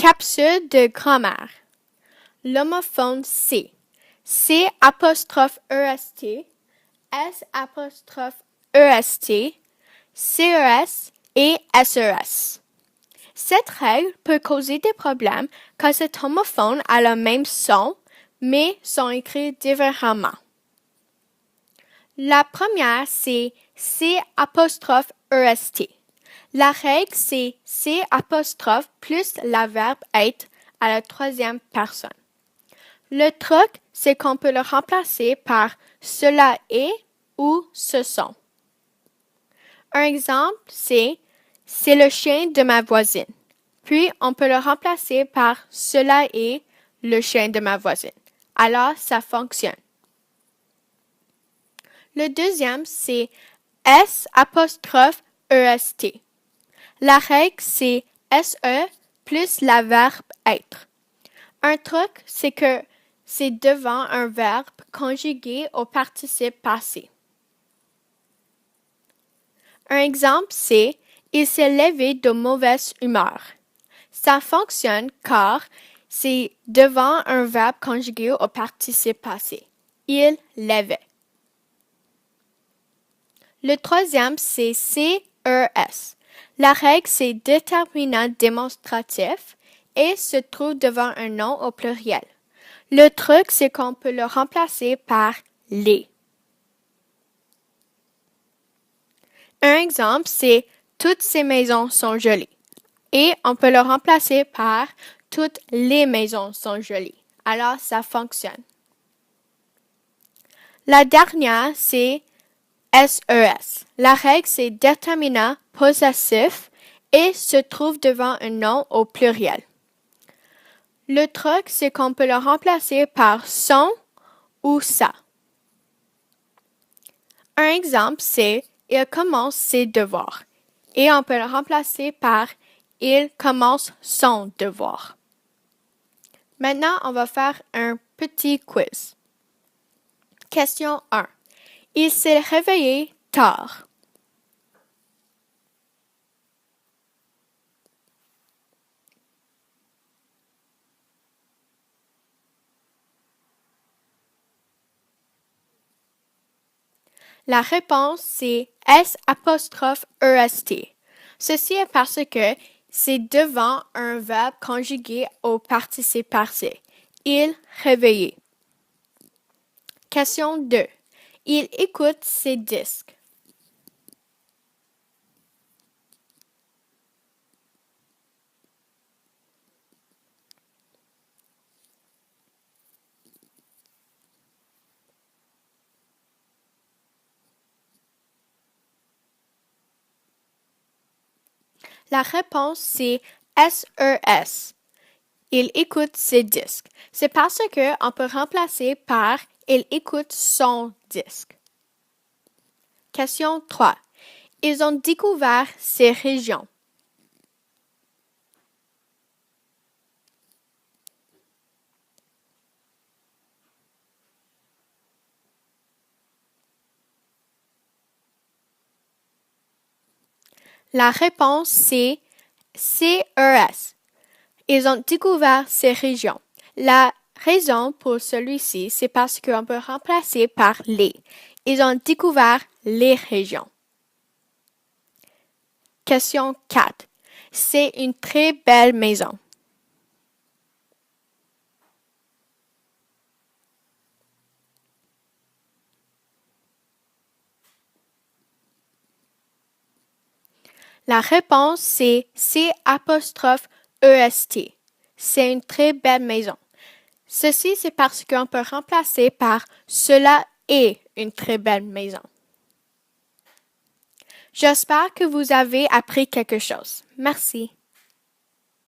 Capsule de grammaire. L'homophone C. C apostrophe EST, S apostrophe EST, CES et SES. Cette règle peut causer des problèmes quand cet homophone a le même son, mais sont écrits différemment. La première, c'est C apostrophe EST. La règle, c'est C apostrophe plus la verbe être à la troisième personne. Le truc, c'est qu'on peut le remplacer par cela est ou ce sont. Un exemple, c'est le chien de ma voisine. Puis, on peut le remplacer par cela est le chien de ma voisine. Alors, ça fonctionne. Le deuxième, c'est S apostrophe EST. La règle, c'est SE plus la verbe être. Un truc, c'est que c'est devant un verbe conjugué au participe passé. Un exemple, c'est il s'est levé de mauvaise humeur. Ça fonctionne car c'est devant un verbe conjugué au participe passé. Il levait. Le troisième, c'est CES. La règle, c'est déterminant démonstratif et se trouve devant un nom au pluriel. Le truc, c'est qu'on peut le remplacer par les. Un exemple, c'est toutes ces maisons sont jolies. Et on peut le remplacer par toutes les maisons sont jolies. Alors, ça fonctionne. La dernière, c'est SES. La règle, c'est déterminant possessif et se trouve devant un nom au pluriel. Le truc, c'est qu'on peut le remplacer par son ou ça. Un exemple, c'est il commence ses devoirs et on peut le remplacer par il commence son devoir. Maintenant, on va faire un petit quiz. Question 1. Il s'est réveillé tard. La réponse, c'est S apostrophe EST. Ceci est parce que c'est devant un verbe conjugué au participe passé. Il réveillé. Question 2. Il écoute ses disques. La réponse, c'est SES. Il écoute ses disques. C'est parce qu'on peut remplacer par il écoute son disque. Question 3. Ils ont découvert ces régions. La réponse, c'est CES. Ils ont découvert ces régions. La raison pour celui-ci, c'est parce qu'on peut remplacer par les. Ils ont découvert les régions. Question 4. C'est une très belle maison. La réponse, c'est C apostrophe EST. C'est une très belle maison. Ceci, c'est parce qu'on peut remplacer par cela est une très belle maison. J'espère que vous avez appris quelque chose. Merci.